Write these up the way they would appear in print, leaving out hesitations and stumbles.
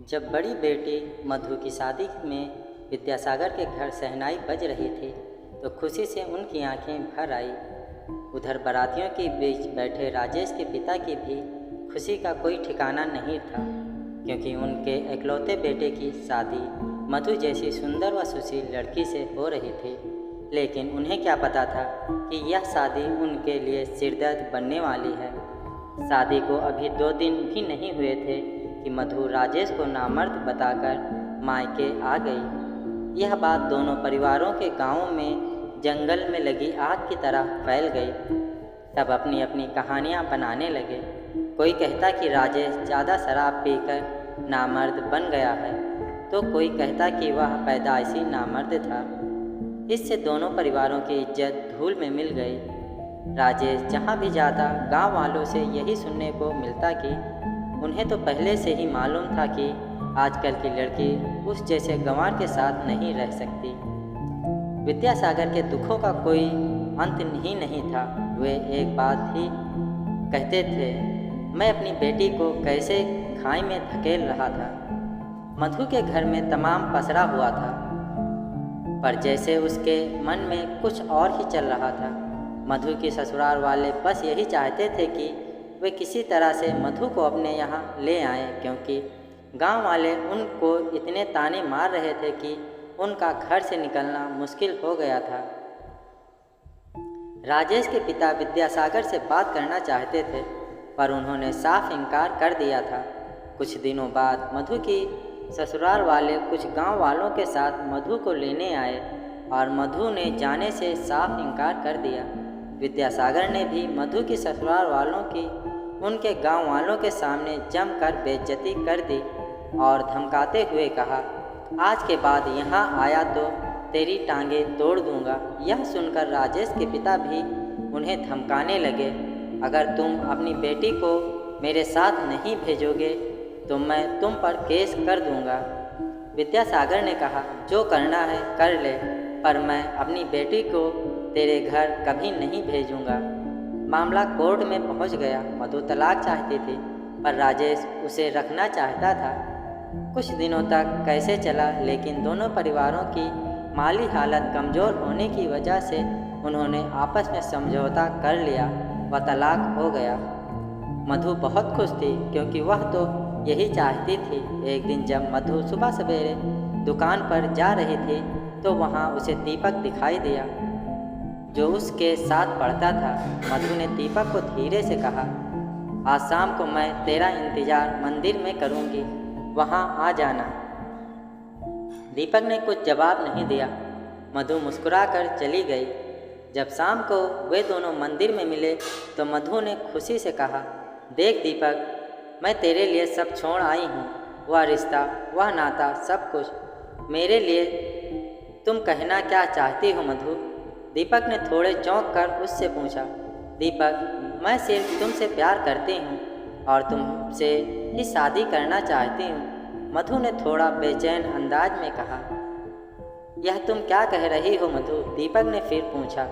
जब बड़ी बेटी मधु की शादी में विद्यासागर के घर शहनाई बज रही थी तो खुशी से उनकी आंखें भर आई। उधर बारातियों के बीच बैठे राजेश के पिता की भी खुशी का कोई ठिकाना नहीं था, क्योंकि उनके इकलौते बेटे की शादी मधु जैसी सुंदर व सुशील लड़की से हो रही थी। लेकिन उन्हें क्या पता था कि यह शादी उनके लिए सिरदर्द बनने वाली है। शादी को अभी 2 दिन भी नहीं हुए थे कि मधु राजेश को नामर्द बताकर मायके आ गई। यह बात दोनों परिवारों के गांवों में जंगल में लगी आग की तरह फैल गई। सब अपनी अपनी कहानियां बनाने लगे। कोई कहता कि राजेश ज़्यादा शराब पीकर नामर्द बन गया है, तो कोई कहता कि वह पैदाइशी नामर्द था। इससे दोनों परिवारों की इज्जत धूल में मिल गई। राजेश जहाँ भी जाता गांव वालों से यही सुनने को मिलता कि उन्हें तो पहले से ही मालूम था कि आजकल की लड़की उस जैसे गंवार के साथ नहीं रह सकती। विद्यासागर के दुखों का कोई अंत ही नहीं था। वे एक बात ही कहते थे, मैं अपनी बेटी को कैसे खाई में धकेल रहा था। मधु के घर में तमाम पसरा हुआ था, पर जैसे उसके मन में कुछ और ही चल रहा था। मधु के ससुराल वाले बस यही चाहते थे कि वे किसी तरह से मधु को अपने यहाँ ले आएं, क्योंकि गांव वाले उनको इतने ताने मार रहे थे कि उनका घर से निकलना मुश्किल हो गया था। राजेश के पिता विद्यासागर से बात करना चाहते थे, पर उन्होंने साफ इनकार कर दिया था। कुछ दिनों बाद मधु की ससुराल वाले कुछ गांव वालों के साथ मधु को लेने आए और मधु ने जाने से साफ इनकार कर दिया। विद्यासागर ने भी मधु की ससुराल वालों की उनके गांव वालों के सामने जमकर बेइज्जती कर दी और धमकाते हुए कहा, आज के बाद यहाँ आया तो तेरी टांगें तोड़ दूंगा। यह सुनकर राजेश के पिता भी उन्हें धमकाने लगे, अगर तुम अपनी बेटी को मेरे साथ नहीं भेजोगे तो मैं तुम पर केस कर दूंगा। विद्यासागर ने कहा, जो करना है कर ले, पर मैं अपनी बेटी को तेरे घर कभी नहीं भेजूंगा। मामला कोर्ट में पहुंच गया। मधु तलाक चाहती थी, पर राजेश उसे रखना चाहता था। कुछ दिनों तक कैसे चला, लेकिन दोनों परिवारों की माली हालत कमज़ोर होने की वजह से उन्होंने आपस में समझौता कर लिया व तलाक हो गया। मधु बहुत खुश थी, क्योंकि वह तो यही चाहती थी। एक दिन जब मधु सुबह सवेरे दुकान पर जा रही थी तो वहाँ उसे दीपक दिखाई दिया, जो उसके साथ पढ़ता था। मधु ने दीपक को धीरे से कहा, आज शाम को मैं तेरा इंतज़ार मंदिर में करूँगी, वहाँ आ जाना। दीपक ने कुछ जवाब नहीं दिया। मधु मुस्कुराकर चली गई। जब शाम को वे दोनों मंदिर में मिले तो मधु ने खुशी से कहा, देख दीपक, मैं तेरे लिए सब छोड़ आई हूँ। वह रिश्ता, वह नाता, सब कुछ मेरे लिए। तुम कहना क्या चाहती हो मधु? दीपक ने थोड़े चौंक कर उससे पूछा। दीपक, मैं सिर्फ तुमसे प्यार करती हूँ और तुमसे ही शादी करना चाहती हूँ। मधु ने थोड़ा बेचैन अंदाज में कहा। यह तुम क्या कह रही हो मधु? दीपक ने फिर पूछा।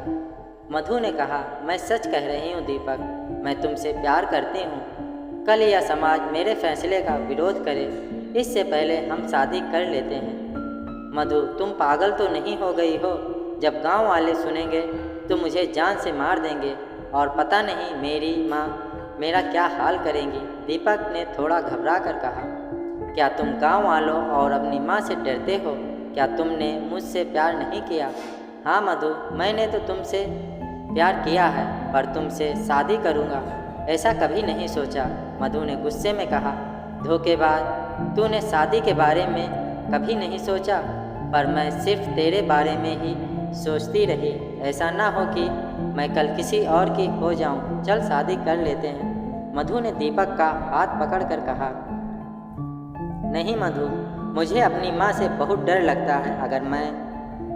मधु ने कहा, मैं सच कह रही हूँ दीपक, मैं तुमसे प्यार करती हूँ। कल यह समाज मेरे फैसले का विरोध करे, इससे पहले हम शादी कर लेते हैं। मधु, तुम पागल तो नहीं हो गई हो? जब गांव वाले सुनेंगे तो मुझे जान से मार देंगे और पता नहीं मेरी माँ मेरा क्या हाल करेंगी। दीपक ने थोड़ा घबरा कर कहा, क्या तुम गांव वालों और अपनी माँ से डरते हो? क्या तुमने मुझसे प्यार नहीं किया? हाँ मधु, मैंने तो तुमसे प्यार किया है, पर तुमसे शादी करूँगा ऐसा कभी नहीं सोचा। मधु ने गुस्से में कहा, धोखेबाज, तूने शादी के बारे में कभी नहीं सोचा, पर मैं सिर्फ तेरे बारे में ही सोचती रही। ऐसा ना हो कि मैं कल किसी और की हो जाऊं। चल शादी कर लेते हैं। मधु ने दीपक का हाथ पकड़कर कहा, नहीं मधु, मुझे अपनी माँ से बहुत डर लगता है। अगर मैं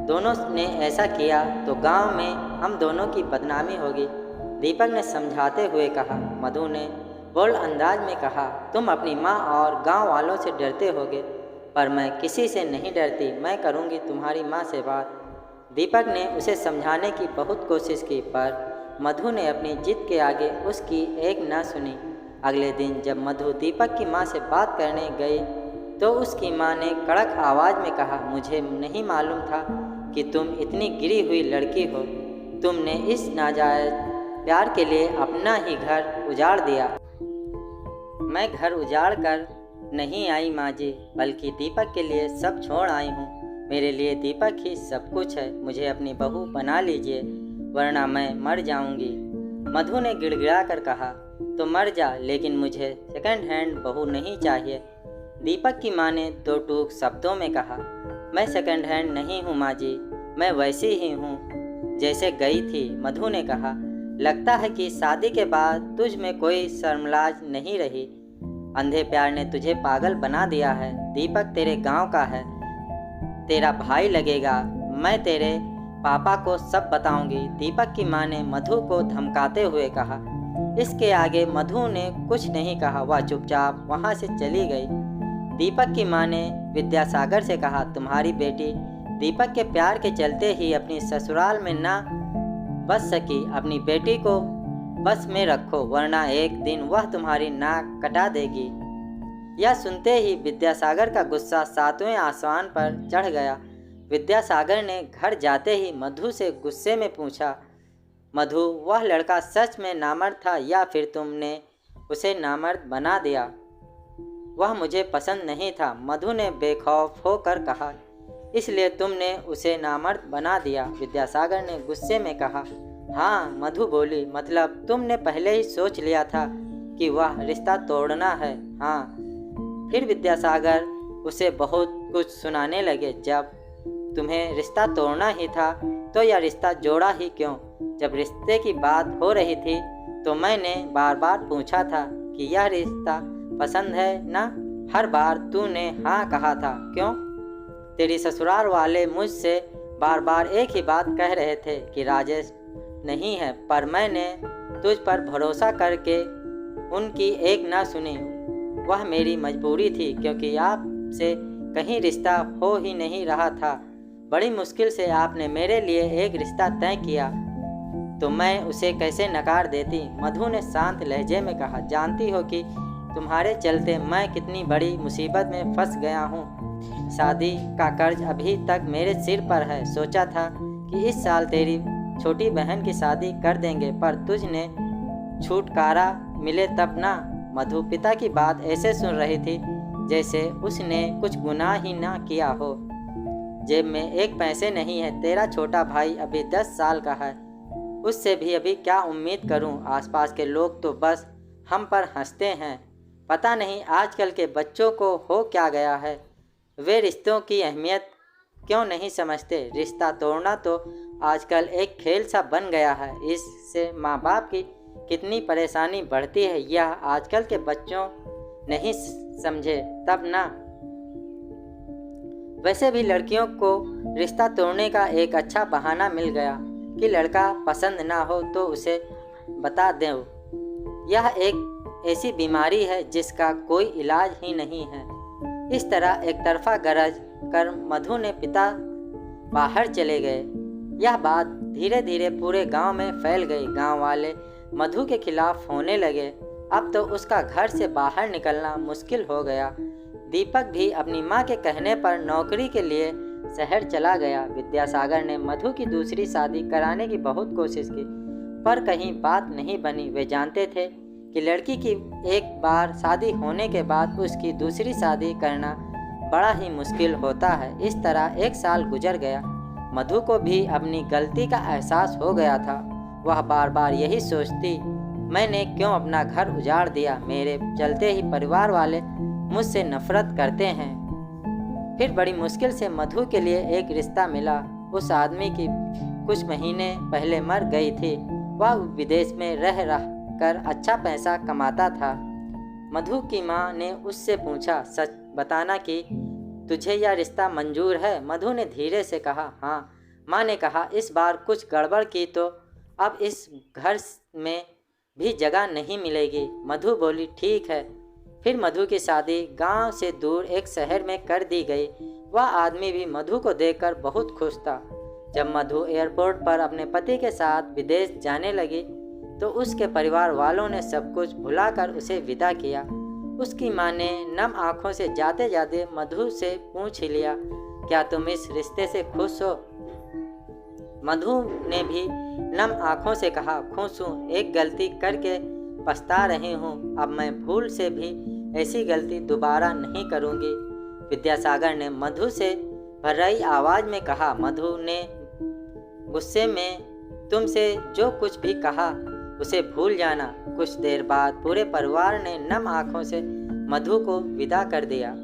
दोनों ने ऐसा किया तो गांव में हम दोनों की बदनामी होगी। दीपक ने समझाते हुए कहा। मधु ने बोल्ड अंदाज में कहा, तुम अपनी माँ और गांव वालों से डरते होगे, पर मैं किसी से नहीं डरती। मैं करूँगी तुम्हारी माँ से बात। दीपक ने उसे समझाने की बहुत कोशिश की, पर मधु ने अपनी जिद के आगे उसकी एक न सुनी। अगले दिन जब मधु दीपक की माँ से बात करने गई तो उसकी माँ ने कड़क आवाज़ में कहा, मुझे नहीं मालूम था कि तुम इतनी गिरी हुई लड़की हो। तुमने इस नाजायज़ प्यार के लिए अपना ही घर उजाड़ दिया। मैं घर उजाड़ कर नहीं आई माँ जी, बल्कि दीपक के लिए सब छोड़ आई हूँ। मेरे लिए दीपक ही सब कुछ है। मुझे अपनी बहू बना लीजिए, वरना मैं मर जाऊंगी। मधु ने गिड़गिड़ा कर कहा, तो मर जा, लेकिन मुझे सेकंड हैंड बहू नहीं चाहिए। दीपक की माँ ने दो टूक शब्दों में कहा, मैं सेकंड हैंड नहीं हूँ माँ जी, मैं वैसी ही हूँ जैसे गई थी। मधु ने कहा, लगता है कि शादी के बाद तुझ में कोई शर्मलाज नहीं रही। अंधे प्यार ने तुझे पागल बना दिया है। दीपक तेरे गांव का है, तेरा भाई लगेगा। मैं तेरे पापा को सब बताऊंगी। दीपक की माँ ने मधु को धमकाते हुए कहा। इसके आगे मधु ने कुछ नहीं कहा, वह चुपचाप वहाँ से चली गई। दीपक की माँ ने विद्यासागर से कहा, तुम्हारी बेटी दीपक के प्यार के चलते ही अपनी ससुराल में ना बच सकी। अपनी बेटी को बस में रखो, वरना एक दिन वह तुम्हारी नाक कटा देगी। यह सुनते ही विद्यासागर का गुस्सा सातवें आसमान पर चढ़ गया। विद्यासागर ने घर जाते ही मधु से गुस्से में पूछा, मधु, वह लड़का सच में नामर्द था या फिर तुमने उसे नामर्द बना दिया? वह मुझे पसंद नहीं था, मधु ने बेखौफ होकर कहा। इसलिए तुमने उसे नामर्द बना दिया? विद्यासागर ने गुस्से में कहा। हाँ, मधु बोली, मतलब तुमने पहले ही सोच लिया था कि वह रिश्ता तोड़ना है? हाँ। फिर विद्यासागर उसे बहुत कुछ सुनाने लगे। जब तुम्हें रिश्ता तोड़ना ही था तो यह रिश्ता जोड़ा ही क्यों? जब रिश्ते की बात हो रही थी तो मैंने बार बार पूछा था कि यह रिश्ता पसंद है ना? हर बार तूने हाँ कहा था, क्यों? तेरी ससुराल वाले मुझसे बार बार एक ही बात कह रहे थे कि राजेश नहीं है, पर मैंने तुझ पर भरोसा करके उनकी एक ना सुनी। वह मेरी मजबूरी थी, क्योंकि आपसे कहीं रिश्ता हो ही नहीं रहा था। बड़ी मुश्किल से आपने मेरे लिए एक रिश्ता तय किया, तो मैं उसे कैसे नकार देती? मधु ने शांत लहजे में कहा, जानती हो कि तुम्हारे चलते मैं कितनी बड़ी मुसीबत में फंस गया हूँ। शादी का कर्ज अभी तक मेरे सिर पर है। सोचा था कि इस साल तेरी छोटी बहन की शादी कर देंगे, पर तुझने छुटकारा मिले तब ना। मधु पिता की बात ऐसे सुन रही थी जैसे उसने कुछ गुनाह ही ना किया हो। जेब में एक पैसे नहीं है। तेरा छोटा भाई अभी 10 साल का है, उससे भी अभी क्या उम्मीद करूं? आसपास के लोग तो बस हम पर हंसते हैं। पता नहीं आजकल के बच्चों को हो क्या गया है, वे रिश्तों की अहमियत क्यों नहीं समझते? रिश्ता तोड़ना तो आजकल एक खेल सा बन गया है। इससे माँ बाप की कितनी परेशानी बढ़ती है, यह आजकल के बच्चों नहीं समझे तब ना। वैसे भी लड़कियों को रिश्ता तोड़ने का एक अच्छा बहाना मिल गया कि लड़का पसंद ना हो तो उसे बता दो। यह एक ऐसी बीमारी है जिसका कोई इलाज ही नहीं है। इस तरह एक तरफा गरज कर मधु ने पिता बाहर चले गए। यह बात धीरे धीरे पूरे गांव में फैल गई। गांव वाले मधु के खिलाफ होने लगे। अब तो उसका घर से बाहर निकलना मुश्किल हो गया। दीपक भी अपनी माँ के कहने पर नौकरी के लिए शहर चला गया। विद्यासागर ने मधु की दूसरी शादी कराने की बहुत कोशिश की, पर कहीं बात नहीं बनी। वे जानते थे कि लड़की की एक बार शादी होने के बाद उसकी दूसरी शादी करना बड़ा ही मुश्किल होता है। इस तरह 1 साल गुजर गया। मधु को भी अपनी गलती का एहसास हो गया था। वह बार बार यही सोचती, मैंने क्यों अपना घर उजाड़ दिया? मेरे चलते ही परिवार वाले मुझसे नफरत करते हैं। फिर बड़ी मुश्किल से मधु के लिए एक रिश्ता मिला। उस आदमी की कुछ महीने पहले मर गई थी। वह विदेश में रह कर अच्छा पैसा कमाता था। मधु की माँ ने उससे पूछा, सच बताना कि तुझे यह रिश्ता मंजूर है? मधु ने धीरे से कहा, हाँ। माँ ने कहा, इस बार कुछ गड़बड़ की तो अब इस घर में भी जगह नहीं मिलेगी। मधु बोली, ठीक है। फिर मधु की शादी गांव से दूर एक शहर में कर दी गई। वह आदमी भी मधु को देखकर बहुत खुश था। जब मधु एयरपोर्ट पर अपने पति के साथ विदेश जाने लगी तो उसके परिवार वालों ने सब कुछ भुलाकर उसे विदा किया। उसकी माँ ने नम आँखों से जाते जाते मधु से पूछ ही लिया, क्या तुम इस रिश्ते से खुश हो? मधु ने भी नम आँखों से कहा, खुश हूँ, एक गलती करके पछता रही हूँ। अब मैं भूल से भी ऐसी गलती दोबारा नहीं करूँगी। विद्यासागर ने मधु से भर्राई आवाज़ में कहा। मधु ने गुस्से में तुमसे जो कुछ भी कहा उसे भूल जाना। कुछ देर बाद पूरे परिवार ने नम आँखों से मधु को विदा कर दिया।